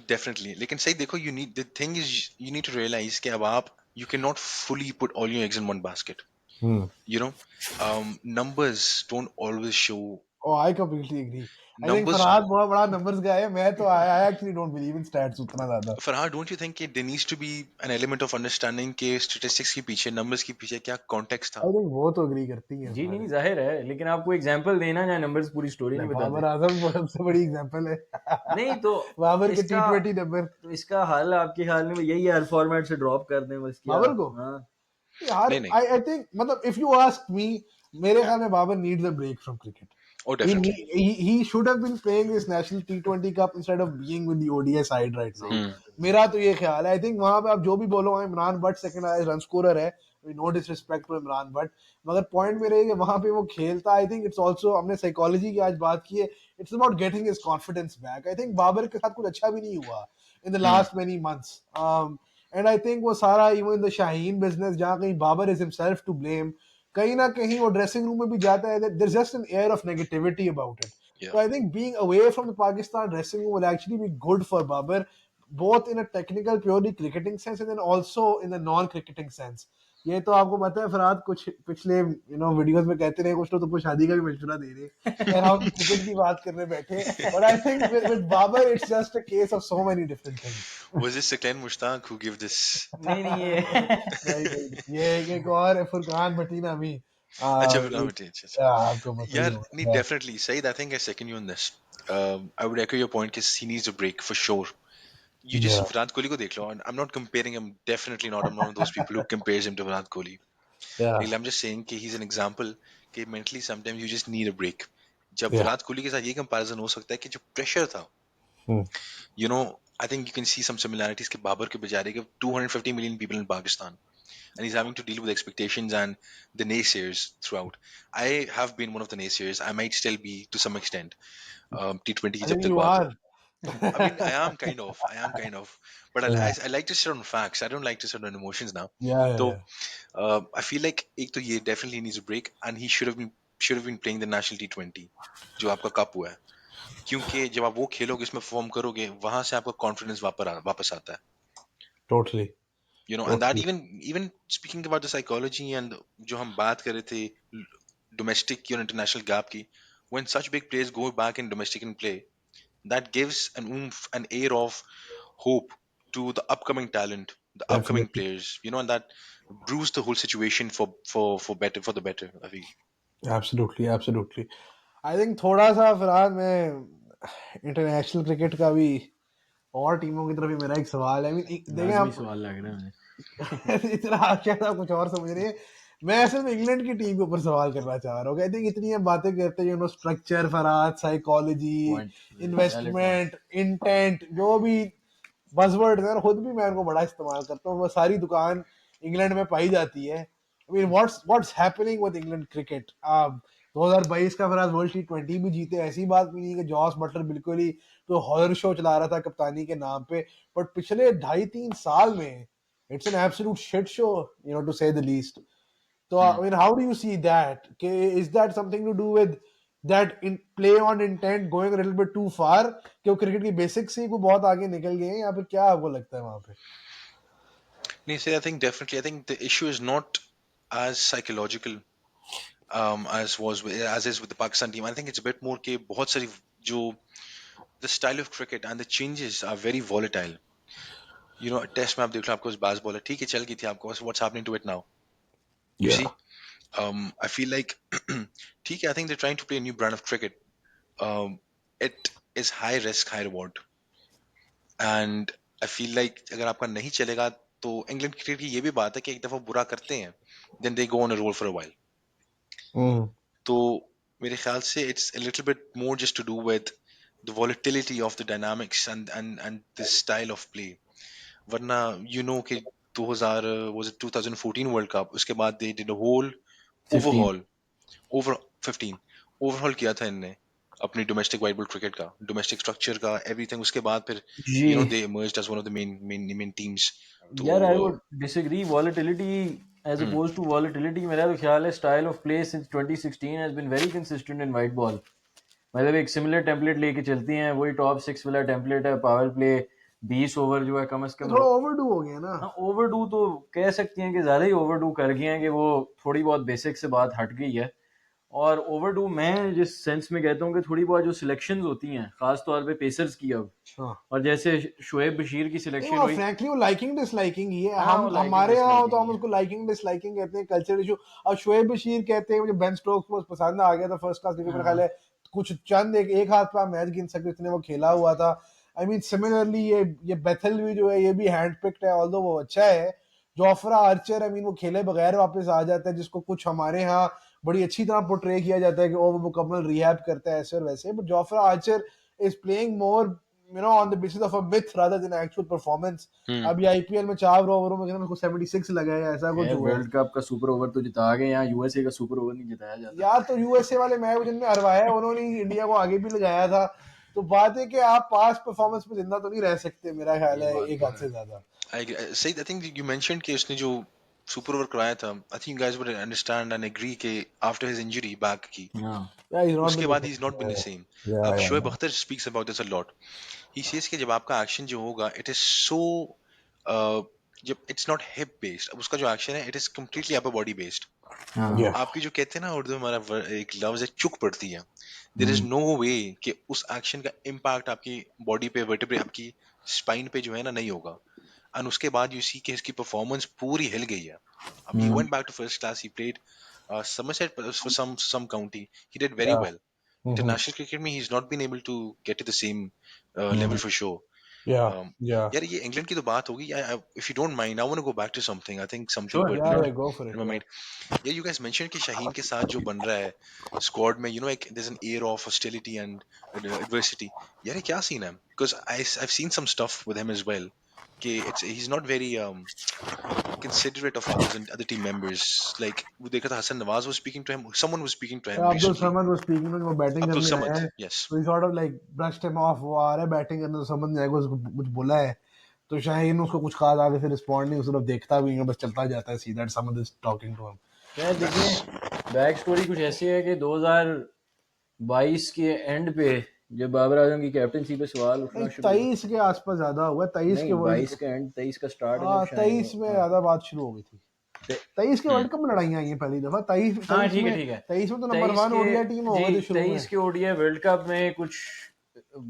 डेफिनेटली, लेकिन सही देखो, you need, the thing is you need to realise कि अब आप, you can not fully put all your eggs in one basket, you know. numbers don't always show. Oh, I completely agree. I think Numbers, Farhad बहुत बड़ा numbers guy है. मैं तो I actually don't believe in stats उतना ज्यादा. Farhad, don't you think there needs to be an element of understanding के statistics के पीछे, numbers के पीछे क्या context था? I think वो तो agree करती हैं जी नहीं हमारे. जाहिर है, लेकिन आपको एग्जांपल देना जहाँ नंबर्स पूरी स्टोरी नहीं बाबर बताते. आजम वो सबसे बड़ी एग्जांपल है. नहीं तो बाबर के इसका T20 नंबर. तो इसका हल आपके ख्याल में यही है, हर फॉर्मेट से ड्रॉप कर दें बस, क्या? बाबर को हाँ यार, नहीं नहीं. I think मतलब if you ask me, मेरे ख्याल में Babar needs a break from cricket. Oh, I mean, definitely. he should have been playing this national T20 Cup instead of being with the ODI side right now. सही बात है. मेरा तो ये ख्याल है. I think वहां पे आप जो भी बोलो, Imran Bhatt second highest run scorer है. No disrespect to Imran Bhatt, मगर पॉइंट मेरा ये कि वहां पे वो खेलता. आई थिंक इट्स आल्सो, हमने साइकोलॉजी की आज बात की है, it's about getting his confidence back. I think Babar के साथ कुछ अच्छा भी नहीं हुआ in the last many months. And I think वो सारा इवन द शाहीन बिजनेस, जहाँ कहीं Babar is himself to blame, कहीं ना कहीं वो ड्रेसिंग रूम में भी जाता है, there is just an air of negativity about it. Yeah. So I think being away from the Pakistan dressing room will actually be good for Babar, both in a technical, purely cricketing sense, and then also in the non-cricketing sense. ये तो आपको पता है फरहाद, कुछ पिछले videos में कहते रहे कुछ लोग तुमको शादी का भी मशवरा दे रहे और हम क्रिकेट की बात करने बैठे. But I think with Babar it's just a case of so many different things. Was this Saklan Mushtaq who gave this? नहीं नहीं ये नहीं, ये एक और है, फुरकान भटीना भी अच्छा अच्छा अच्छा आपको पता ही यार नहीं होगा। definitely Saeed I think I second you on this. I would echo your point कि he needs a break for sure. You Yeah, just Virat Kohli को देख लो and I'm not comparing him, definitely not. I'm not one of those people who compares him to Virat Kohli. yeah, I'm just saying कि he's an example कि mentally sometimes you just need a break. जब yeah. Virat Kohli के साथ ये comparison हो सकता है कि जो प्रेशर था, Hmm. you know, I think you can see some similarities के बाबर के बेचारे के 250 million people in Pakistan and he's having to deal with expectations and the naysayers throughout. I have been one of the naysayers. I might still be to some extent. T20 की I जब think तक you बात हो. are. I mean, I am kind of, but Yeah, I like to sit on facts. I don't like to sit on emotions now. yeah, So yeah. I feel like एक तो ये definitely needs a break, and he should have been playing the national T20 जो आपका cup हुआ है, क्योंकि जब आप वो खेलोगे इसमें परफॉर्म करोगे वहां से आपका कॉन्फिडेंस वापस आता है. Totally, And that totally. even speaking about the psychology and जो हम बात कर रहे थे domestic और international gap की, when such big players go back in domestic and play, that gives an oomph, an air of hope to the upcoming talent, the upcoming Definitely. players, and that brews the whole situation for the better, I feel. Absolutely, absolutely. I think थोड़ा सा फिलहाल मैं international cricket का भी और टीमों की तरफ भी मेरा एक सवाल है। I mean, देखें लाजमी आप सवाल लग रहा है मुझे। इतना शायद आप कुछ और समझ रहे हैं। मैं असल में इंग्लैंड की टीम के ऊपर सवाल करना चाह रहा हूँ। आई थिंक इतनी हम बातें करते हैं, structure, Faraz, psychology, point, valid point. Investment, intent, जो भी बज़वर्ड है, खुद भी मैं उनको बड़ा इस्तेमाल करता हूँ, वो सारी दुकान इंग्लैंड में पाई जाती है। I mean what's happening with England cricket. 2022 का फराज वर्ल्ड T20 भी जीते, ऐसी बात भी नहीं कि जॉस बटलर बिल्कुल ही तो हॉरर शो चला रहा था कप्तानी के नाम पे, बट पिछले 2.5-3 साल में it's an absolute shit show, to say the least. So, I mean, how do you see that? Is that something to do with that in play on intent going a little bit too far? कि वो cricket की basics से ही वो बहुत आगे निकल गए हैं, या फिर क्या आपको लगता है वहां पे? No, see, I think the issue is not as psychological as is with the Pakistan team. I think it's a bit more कि बहुत सारी जो the style of cricket and the changes are very volatile. Test में आप देख लो, आपको बास bowler ठीक है चल गई थी, आपको what's happening to it now, you see. Yeah. I feel like ठीक है, I think they're trying to play a new brand of cricket. It is high risk, high reward, and I feel like अगर आपका नहीं चलेगा तो England cricket की ये भी बात है कि एक दफा बुरा करते हैं, then they go on a roll for a while. Mm. तो मेरे ख्याल से it's a little bit more just to do with the volatility of the dynamics and the style of play. वरना कि 2000 was it 2014 वर्ल्ड कप, उसके बाद they did a whole 15। overhaul, over 15 overhaul किया था इनने अपनी डोमेस्टिक वाइट बॉल क्रिकेट का, domestic structure का, एवरीथिंग. उसके बाद फिर जी they emerged as one of the main teams. तो यार, I would disagree. Volatility as hmm, opposed to volatility, मेरा तो ख्याल है style of play since 2016 has been very consistent in white ball. मतलब एक सिमिलर टेम्पलेट लेके चलती हैं, वही टॉप 6 वाला टेम्पलेट है। पावर प्ले 20 ओवर जो है कम से ये कम थोड़ा ओवरडू हो गया ना। हाँ, ओवरडू तो कह सकती हैं कि ज़्यादा ही ओवरडू कर गए हैं, कि वो थोड़ी बहुत बेसिक से बात हट गई है। और ओवरडू मैं जिस सेंस में कहता हूँ कि थोड़ी बहुत जो सिलेक्शंस होती हैं, खास तौर पे पेसर्स की अब, हाँ, और जैसे शोएब बशीर की नहीं, सिलेक्शन वो हुई। फ्रैंकली वो लाइकिंग डिसलाइकिंग ही है। हाँ, वो हम लाइकिंग हमारे यहाँ हो तो डिसलाइकिंग हम है। उसको लाइकिंग डिसलाइकिंग कहते हैं, कल्चर इशू। अब शोएब बशीर कहते हैं मुझे बेन स्टोक्स को पसंद आ गया था फर्स्ट क्लास क्रिकेट, मेरा ख्याल हाँ, है कुछ चंद एक हाथ पे आप मैच गिन सकते इतने वो खेला हुआ था। आई मीन सिमिलरली ये बेथल भी जो है, ये भी हैंड पिक्ड है, ऑल्दो वो अच्छा है। जोफ्रा आर्चर, आई मीन वो खेले बगैर वापस आ जाता है, जिसको कुछ हमारे यहाँ बड़ी अच्छी तरह पोर्ट्रे किया जाता है कि वो मुकम्मल रिहैब करता है ऐसे और वैसे, but Jofra Archer is playing more on the basis of a myth rather than actual performance. हम्म. अभी आईपीएल में 4 ओवरों में उसको 76 लगा है, ऐसा कुछ है हुआ है। वर्ल्ड कप का सुपर ओवर तो जिता गए, यहाँ यूएसए का सुपर ओवर नहीं जिताया जाता। यार तो यूएसए वाले मैच जिनमें हरवाया उन्होंने ही इंडिया को आगे भी लगाया था। तो बात है कि आप पास परफॉर्मेंस पे जिंदा तो नहीं रह सकते, मेरा ख्याल ये है बात एक तो हद है। से ज्यादा। I think you mentioned कि उसने जो सुपर ओवर कराया था, I think you guys would understand and agree कि after his injury back की, हाँ, Yeah, he's not been उसके the बाद he's not same. been the same. Yeah, अब yeah, Shoaib yeah. Akhtar speaks about this a lot. He says कि जब आपका action जो होगा it is so जब it's not hip based, अब उसका जो एक्शन है it is completely upper body based. हाँ, Yeah. आपकी जो कहते हैं ना उर्दू में हमारा एक लफ्ज है चुक पड़ती है. देयर इज हम्म, नो वे कि उस एक्शन का इम्पैक्ट आपकी बॉडी पे, वर्टेब्रे, आपकी स्पाइन पे जो है ना नहीं होगा। एंड उसके बाद यू सी कि इसकी परफॉर्मेंस पूरी हिल गई है। He went back to first class. He played Somerset for some county. He did very Yeah. well. International cricket में he's not been able to get to the same level for sure. Yeah. Um, Yeah. यार ये England की तो बात होगी। If you don't mind, I want to go back to something. I think something Sure. Yeah. pertinent Yeah. Go for in it. my Yeah. mind. Yeah, you guys mentioned कि शाहीन के साथ जो बन रहा है स्क्वाड में, like there's an air of hostility and adversity. यार ये क्या सीन है? Because I've seen some stuff with him as well. कि he's not very considerate of others and other team members. Like वो देखा था Hassan Nawaz was speaking to him. Someone was speaking to him Abdul recently. Samad was speaking when वो batting Abdul करने आया Samad, है, yes. तो he sort of like brushed him off. वो आ रहा है बैटिंग करने, तो समझ नहीं आएगा उसको कुछ बोला है, तो शाहीन उसको कुछ कहा, आगे से रिस्पॉन्ड नहीं, सिर्फ देखता भी है, बस चलता जाता है सीधा। Samad is talking to him. खैर देखिए, बैक स्टोरी कुछ ऐसी है कि 2022 के एंड पे जब बाबर आजम की कैप्टनसी पे सवाल उठना नहीं, शुरू हुआ, 23 के आसपास ज्यादा हुआ, 23 के नहीं वर्ल्ड 22 का एंड 23 का स्टार्ट जब शाहीन, 23 में हाँ ज्यादा बात शुरू हो गई थी। 23 के Hmm. वर्ल्ड कप में लड़ाइयां आई हैं पहली दफा। 23 हाँ 23 ठीक है में ठीक है, 23 में तो नंबर 23 वन के, ओडीआई टीम हो जी गई थी शुरू 23 में। के ओडीआई वर्ल्ड कप में कुछ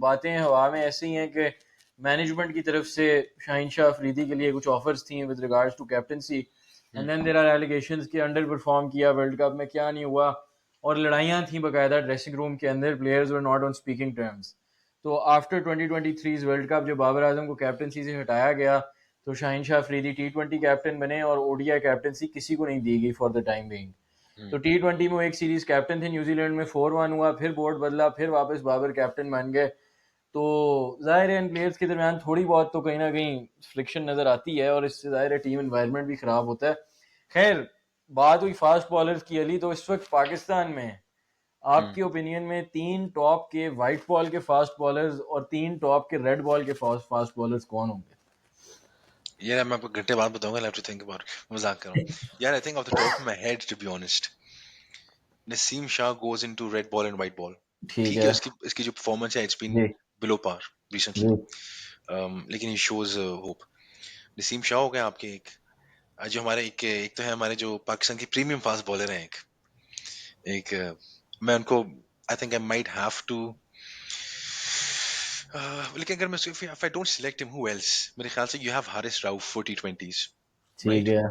बातें हवा में ऐसी हैं कि मैनेजमेंट की तरफ से शाहीन शाह अफरीदी के लिए कुछ ऑफर्स थी with regards to captaincy, and then there are allegations कि अंडर परफॉर्म किया वर्ल्ड कप में, क्या नहीं हुआ, और लड़ाइयाँ थी बकायदा ड्रेसिंग रूम के अंदर, players were not on speaking terms. तो आफ्टर 2023 वर्ल्ड कप जब बाबर आजम को कैप्टनसी से हटाया गया, तो शाहीन शाह अफरीदी T20 कैप्टन बने और ओडीआई कैप्टनसी किसी को नहीं दी गई फॉर द टाइम बीइंग। तो T20 में वो एक सीरीज कैप्टन थे, न्यूजीलैंड में 4-1 हुआ, फिर बोर्ड बदला, फिर वापस बाबर कैप्टन बन गए। तो जाहिर है इन प्लेयर्स के दरमियान थोड़ी बहुत तो कहीं ना कहीं फ्रिक्शन नजर आती है, और इससे जाहिर है टीम एनवायरनमेंट भी खराब होता है। खैर, बात हुई फास्ट बॉलर्स की अली, तो इस वक्त पाकिस्तान में Hmm. आपके ओपिनियन में 3 टॉप के वाइट बॉल के फास्ट बॉलर्स और 3 टॉप के रेड बॉल के फास्ट बॉलर्स कौन होंगे? यार मैं आपको घंटे बाद बताऊंगा। I have to think about it. मजाक कर रहा हूँ यार। I think off the top of my head, to be honest, Naseem Shah goes into red ball and white ball. ठीक ठीक है, है इसकी इसकी जो परफॉर्मेंस है, it's been ji below par recently. जी लेकिन he shows hope. Naseem Shah हो गए आपके एक। जो हमारे एक तो है हमारे जो पाकिस्तान की प्रीमियम फास्ट बॉलर हैं एक मैं उनको I think I might have to लेकिन अगर मैं if I don't select him, who else? मेरे ख्याल से you have Haris Rauf for T twenties, ठीक राइट? है।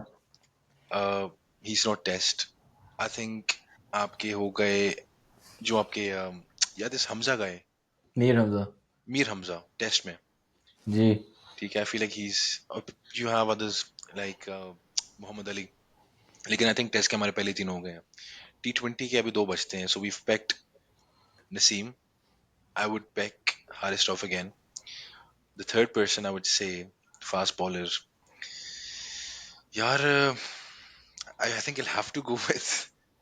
He is not test. I think आपके हो गए जो आपके याद इस हमजा गए, मीर हमजा। मीर हमजा टेस्ट में। जी ठीक है, I feel like he is, you have others like Mohammad Ali, लेकिन आई थिंक टेस्ट के हमारे पहले तीन हो गए हैं। टी20 के अभी दो बचते हैं, so we picked Naseem. I would pick Haris Rauf again. The third person I would say, fast bowler. Yaar, I think I'll have to go with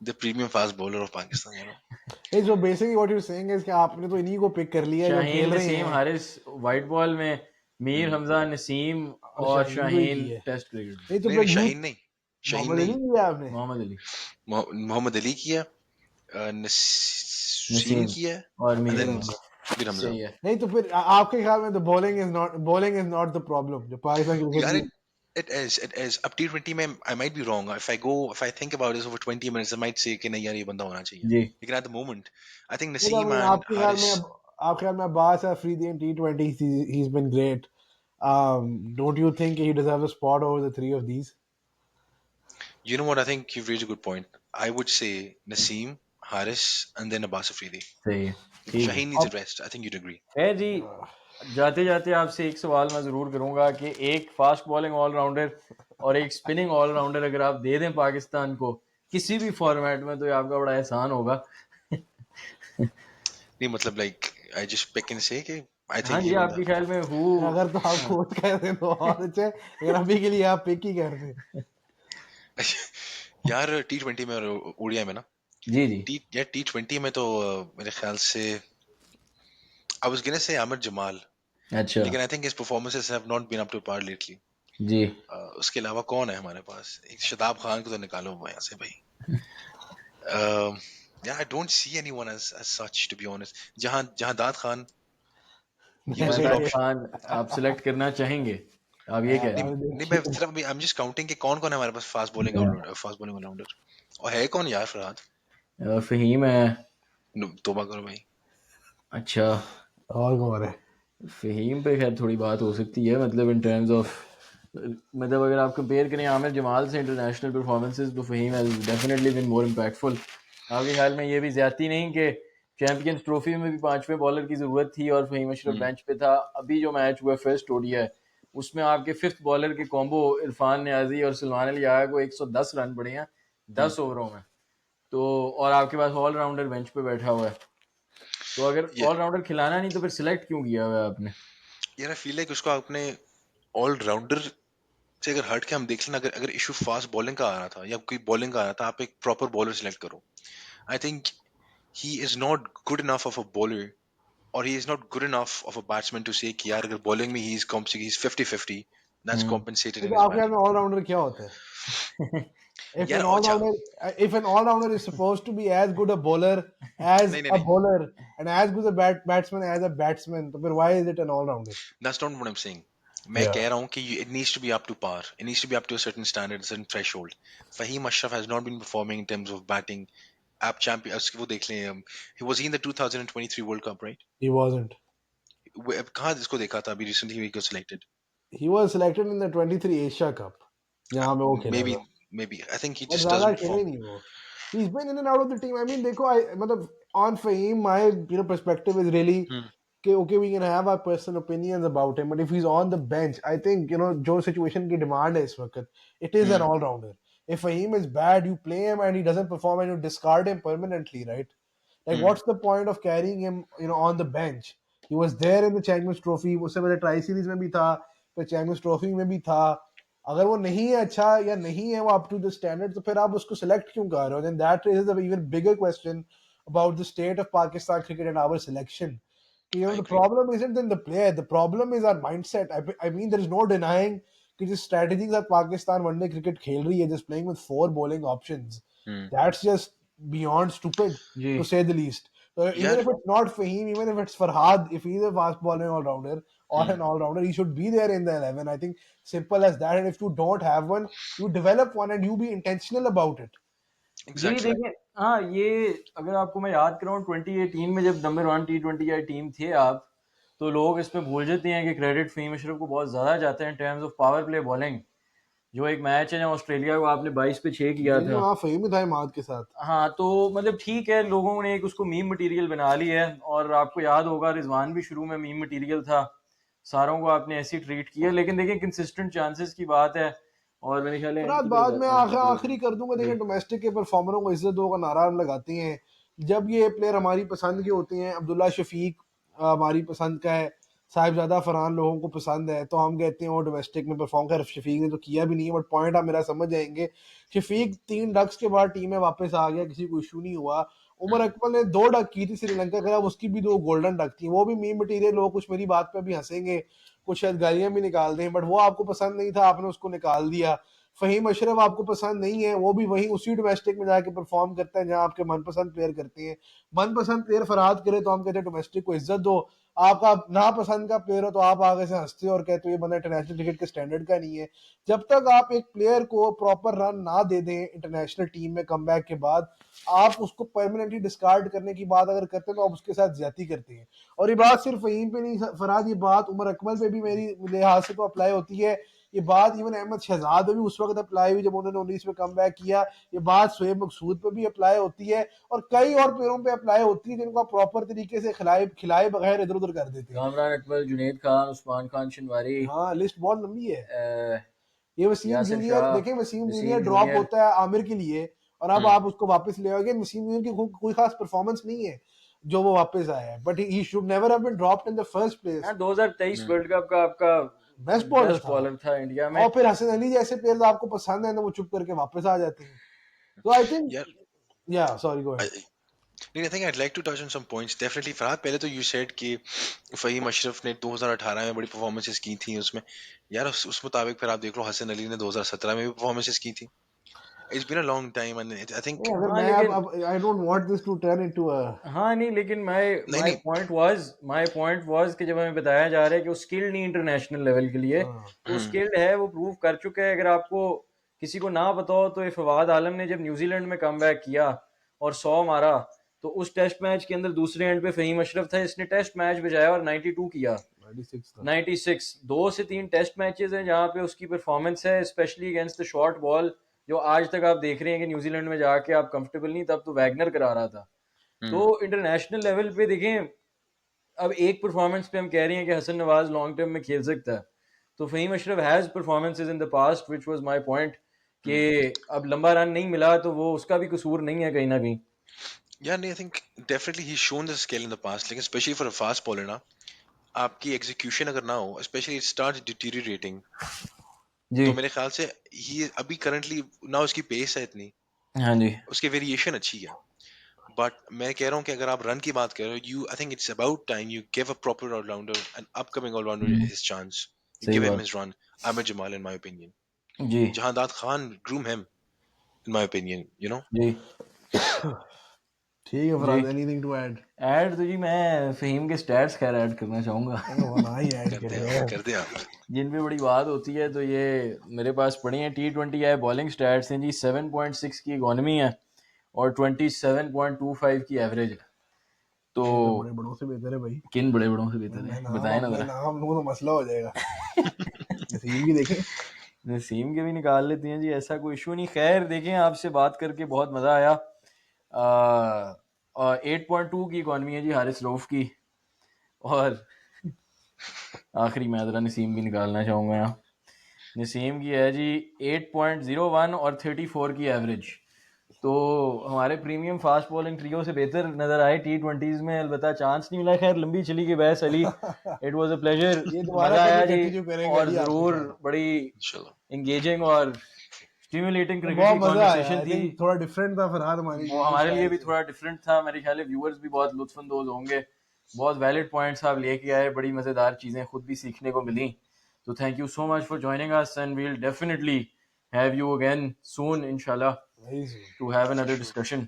the premium fast bowler of Pakistan. Hey, so basically what you're saying is कि आपने तो इन्हीं को pick कर लिया है जो शाहीन, खेल रहे नसीम, हैं, हारिस वाइट बॉल में, मीर हम्म। हमजा, नसीम और और शाहीन को ही शाहीन किया है। टेस्ट क्रिकेट में। नहीं तो नहीं फिर नहीं, यूथ शाहीन नहीं, शाहीन मोहम्मद अली नहीं, किया आपने। मोहम्मद अली, मोहम्मद अली किया, नसीम नसीम किया, और and Mir then Hamza. Mir Hamza. सही है। नहीं तो फिर आपके ख्याल में तो bowling is not the problem जो पाकिस्तान क्रिकेट यार की। it is up T20 में I might be wrong. If I think about this over 20 minutes, I might say कि नहीं यार ये बंदा होना चाहिए। जी लेकिन at the moment, I think नहीं, I Naseem mean, and आपके ख्याल Haris. में आपके ख्याल में अब्बास अफरीदी इन T20 he's been great. Don't you think he deserves a spot over the three of these? You know what? I think you've raised a good point. I would say Naseem, Haris, and then Abbas Afridi. सही है, ठीक है। Shaheen needs a अब rest. I think you'd agree. खैर जी, जाते जाते आपसे एक सवाल मैं ज़रूर करूंगा कि एक फास्ट बॉलिंग ऑलराउंडर और एक स्पिनिंग ऑलराउंडर अगर आप दे दें पाकिस्तान को किसी भी फॉर्मेट में, तो ये आपका बड़ा एहसान होगा। नहीं मतलब like I just pick and say कि I हाँ think जी, ये बंदा। आपके ख्याल में हु, अगर तो आप कोच कर दें तो और अच्छा है, अगर अभी के लिए आप पिक ही कर दें। यार T20 में और ओडीआई में ना, जी जी T20 में तो मेरे ख्याल से I was gonna say Ahmed Jamal, अच्छा लेकिन I think his performances have not been up to par lately. जी उसके अलावा कौन है हमारे पास? एक शादाब खान को तो निकालो यहाँ से भाई। Yeah, I don't see anyone as such, to be honest. जहां दाद Khan, he was a good Shadab option. Khan आप सिलेक्ट करना चाहेंगे, आप ये कह रहे नहीं नहीं, मैं सिर्फ अभी I'm just counting कि कौन कौन है हमारे पास फास्ट बॉलिंग ऑलराउंडर। और है कौन यार फरहाद? हैं? फहीम है। तौबा करो भाई। अच्छा और कौन है? फ़हीम पे खैर थोड़ी बात हो सकती है, मतलब इन टर्म्स ऑफ, मतलब अगर आप कंपेयर करें आमिर जमाल से इंटरनेशनल परफॉर्मेंसेस, तो Faheem has definitely been more impactful. आपके ख्याल में ये भी ज़्यादती नहीं कि चैंपियंस ट्रॉफी में भी पांचवें बॉलर की ज़रूरत थी और फ़हीम अशरफ बेंच पे था? अभी जो मैच हुआ फर्स्ट ओडीआई, उसमें आपके फिफ्थ बॉलर के कॉम्बो इरफान न्याजी और सलमान अली आया को 110 रन पड़े हैं 10 ओवरों में, तो और आपके पास ऑलराउंडर बेंच पे बैठा हुआ है, तो अगर Yeah, ऑलराउंडर खिलाना नहीं तो फिर सिलेक्ट क्यों किया हुआ है आपने? यार आई फील लाइक उसको आपने ऑलराउंडर से अगर हट के हम देख लेना, अगर अगर इशू फास्ट बॉलिंग का आ रहा था या कोई बॉलिंग का आ रहा था, आप एक प्रॉपर बॉलर सिलेक्ट करो. I think he is not good enough of a bowler, और he is not good enough of a batsman to say कि यार अगर बॉलिंग में he is 50-50, that's hmm. Compensated in तो हिज आपके ख्याल में बैटिंग. ऑलराउंडर क्या होता है? If यार an अच्छा, all-rounder, if an all-rounder is supposed to be as good a bowler as नहीं नहीं a नहीं, bowler and as good a batsman as a batsman, तो फिर why is it an all-rounder? That's not what I am saying. मैं Yeah. कह रहा हूँ कि it needs to be up to par, it needs to be up to a certain standard, certain threshold. Faheem Ashraf has not been performing in terms of batting. आप champion वो देख लें, he was in the 2023 world cup, right? He wasn't. कहाँ जिसको देखा था अभी recently he got selected. He was selected in the 23 Asia Cup, जहाँ में वो खेला Maybe था. maybe I think he But just ज़्यादा doesn't खेला ही perform. नहीं वो. He's been in and out of the team. I mean, देखो, मतलब on Fahim, my perspective is really Hmm. okay, we can have our personal opinions about him, but if he's on the bench, I think जो situation की demand है इस वक्त, it is an Hmm. all-rounder. If Fahim is bad, you play him and he doesn't perform and you discard him permanently, right? Like, Hmm. what's the point of carrying him, on the bench? He was there in the Champions Trophy. उससे पहले tri series में भी था, फिर champions trophy में भी था. अगर वो नहीं है अच्छा या नहीं है वो अप टू द स्टैंडर्ड, तो फिर आप उसको सेलेक्ट क्यों कर रहे हो? Then that raises an even bigger question about the state of Pakistan cricket and our selection. I The agree. problem isn't in the player, the problem is our mindset. I mean, there is no denying कि जिस strategy के साथ Pakistan one day cricket खेल रही है, just playing with 4 bowling options, Hmm. that's just beyond stupid, ji to say the least. So even यार if it's not Fahim, even if it's Farhad, if he's a fast bowling all-rounder or hmm. an all-rounder, he should be there in the 11. I think simple as that. And if you don't have one, you develop one and you be intentional about it. Ji Exactly. देखिए, हाँ ये अगर आपको मैं याद कराऊँ 2018 में जब number 1 T20 आई team थे आप, तो लोग इसमें भूल जाते हैं कि क्रेडिट फ़हीम अशरफ को बहुत ज़्यादा जाता है इन terms of power play bowling. जो एक मैच है जहाँ ऑस्ट्रेलिया को आपने 22 पे 6 किया जी जी, था. वहाँ फहीम ही था इमाद के साथ. हाँ तो मतलब ठीक है, लोगों ने एक उसको मीम मटेरियल बना ली है, और आपको याद होगा रिजवान भी शुरू में मीम मटेरियल था, सारों को आपने ऐसे ट्रीट किया, लेकिन देखिए कंसिस्टेंट चांसेस की बात है, और मेरे ख्याल है पर एंड आज की बाद तरफ में एंड की तरफ आखिरी कर दूंगा. जी. देखिए, डोमेस्टिक के परफॉर्मरों को इज्जत दो का नारा हम लगाते हैं. जब ये प्लेयर हमारी पसंद के होते हैं, अब्दुल्ला शफीक हमारी पसंद का है, साहिबजादा फरहान लोगों को पसंद है, तो हम कहते हैं वो डोमेस्टिक में परफॉर्म कर. शफीक ने तो किया भी नहीं है, बट पॉइंट आप मेरा समझ जाएंगे. शफीक 3 डक्स के बाद टीम में वापस आ गया, किसी को इशू नहीं हुआ. उमर Hmm. अकमल ने 2 डक की थी श्रीलंका के खिलाफ, उसकी भी 2 गोल्डन डक थी. वो भी मीम मटीरियल. लोग कुछ मेरी बात पे भी हंसेंगे, कुछ शायद गालियां भी निकाल दें, बट वो आपको पसंद नहीं था, आपने उसको निकाल दिया. फहीम अशरफ आपको पसंद नहीं है, वो भी वही उसी डोमेस्टिक में जाके परफॉर्म करता है जहां आपके मनपसंद प्लेयर करते हैं. मनपसंद प्लेयर फरहाद करे तो हम कहते हैं डोमेस्टिक को इज्जत दो. आपका नापसंद का प्लेयर हो तो आप आगे से हंसते हो और कहते हो ये बंदा इंटरनेशनल क्रिकेट के स्टैंडर्ड का नहीं है. जब तक आप एक प्लेयर को प्रॉपर रन ना दे दें इंटरनेशनल टीम में कमबैक के बाद, आप उसको परमानेंटली डिस्कार्ड करने की बात अगर करते हैं तो आप उसके साथ ज्यादती करते हैं. और ये बात सिर्फ फहीम पे नहीं फरहाद, ये बात उमर अकमल पे भी मेरी लिहाज से तो अप्लाई होती है. ये बात इवन अहमद शहजाद पे भी उस वक्त अप्लाई हुई जब उन्होंने 19 में कम किया. ये बात शोएब मकसूद पे भी अप्लाई होती है, और कई और प्लेयरों पे अप्लाई होती है जिनको आप प्रॉपर तरीके से खिलाए बगैर इधर उधर कर देते हैं. कामरान अकबर, जुनेद खान, उस्मान खान शनवारी, हाँ, लिस्ट बहुत लंबी है. अ, ये वसीम यासिर जूनियर शाह, देखें, Wasim junior Wasim drop junior. होता है आमिर के लिए, और अब Hmm. आप उसको वापस ले आओगे. वसीम जूनियर की कोई खास परफॉर्मेंस नहीं है जो वो वापस आया है, but he should never have been dropped in the first place. हाँ 2023 Hmm. वर्ल्ड कप का आपका बेस्ट बॉलर बेस्ट था. बॉलर था इंडिया में. और फिर हसन अली जैसे प्लेयर्स आपको पसंद है तो वो चुप करके वापस आ जाते हैं. तो आई थिंक, Yeah. या sorry, go I, ahead. I think I'd like to touch on some points. Definitely, Farhad पहले तो you said कि फहीम अशरफ ने 2018 में बड़ी परफॉर्मेंसेस की थी उसमें. यार उस मुताबिक फिर आप देख लो हसन अली ने 2017 में भी परफॉर्मेंसेस की थी. It's been a long time and I think अगर हाँ मैं लेकिन अब I don't want this to turn into a. हाँ नहीं, लेकिन माय नहीं माय नहीं. पॉइंट वाज कि जब हमें बताया जा रहा है कि वो स्किल्ड नहीं इंटरनेशनल लेवल के लिए, तो Hmm. स्किल्ड है, वो प्रूव कर चुका है. अगर आपको किसी को ना पता हो तो ये फवाद आलम ने जब न्यूजीलैंड में कमबैक किया और 100 मारा, तो उस टेस्ट मैच के अंदर दूसरे एंड पे फहीम अशरफ था, इसने टेस्ट मैच बजाया और 92 किया. 96 था 96 2 से 3 टेस्ट मैचेस हैं जहाँ पे उसकी परफॉर्मेंस है, specially against the short ball, जो आज तक आप देख रहे हैं कि न्यूजीलैंड में जाके आप कंफर्टेबल नहीं, तब तो वैगनर करा रहा था। तो इंटरनेशनल लेवल पे देखें, अब एक परफॉर्मेंस पे हम कह रहे हैं कि हसन नवाज लॉन्ग टर्म में खेल सकता है, तो Faheem Ashraf has performances in the past which was my point कि अब लंबा रन नहीं मिला तो वो उसका भी कसूर नहीं है कहीं ना कहीं। Yeah, I think definitely he's shown the skill in the past, like especially for a fast bowler ना, आपकी execution अगर ना हो, especially it starts deteriorating, जी तो मेरे ख्याल से he अभी currently ना उसकी pace है इतनी, हाँ जी उसकी variation अच्छी है, but मैं कह रहा हूँ कि अगर आप run की बात कर रहे हो, I think it's about time you give a proper all-rounder, an upcoming all-rounder his chance, you सही give him बात his run. Ahmed Jamal in my opinion, ji Jahandad Khan groom him in my opinion, you know. जी ठीक है जी Faraz anything to add add तो जी मैं फहीम के स्टैट्स खैर ऐड करना चाहूँगा वरना ही ऐड करेगा कर दे आप. जिन पे बड़ी बात होती है, तो ये मेरे पास पड़ी है T20 आई बॉलिंग स्टैट्स हैं जी। 7.6 की इकोनॉमी है और 27.25 की एवरेज है। तो ये तो बड़े बड़ों से बेहतर है भाई किन बड़े बड़ों से बेहतर है बताएं ना मैं जरा। नाम लूं तो मसला हो जाएगा नसीम की देखें नसीम के भी निकाल लेते हैं जी, ऐसा कोई इशू नहीं। खैर देखें, आपसे बात करके बहुत मज़ा आया। 8.2 की इकॉनमी है जी हारिस रऊफ की, और आखिरी मैं ज़रा नसीम भी निकालना चाहूँगा यहाँ। नसीम की है जी 8.01 और 34 की एवरेज। तो हमारे प्रीमियम फास्ट बॉलिंग ट्रियो से बेहतर नजर आए T20s में, अलबत्ता चांस नहीं मिला। खैर लंबी चली गई बहस Ali, it was a pleasure, ये दोबारा मजा आया कभी जी। कंटिन्यू करेंगे और अली आपके जरूर साथ बड़ी इंशाल्लाह. एंगेजिंग और स्टिमुलेटिंग क्रिकेट बहुत की मजा आया कॉन्वर्सेशन आई थी। थिंक थोड़ा डिफरेंट था फरहाद हमारे वो यूजुअल हमारे लिए स्टाइल भी से थोड़ा डिफरेंट था, मेरे ख्याल है व्यूअर्स भी बहुत लुत्फानंदोज होंगे। बहुत वैलिड पॉइंट्स आप लेके आए, बड़ी मजेदार चीजें खुद भी सीखने को मिली। तो thank you so much for joining us and we will definitely have you again soon इंशाल्लाह वही to have For another sure. Discussion.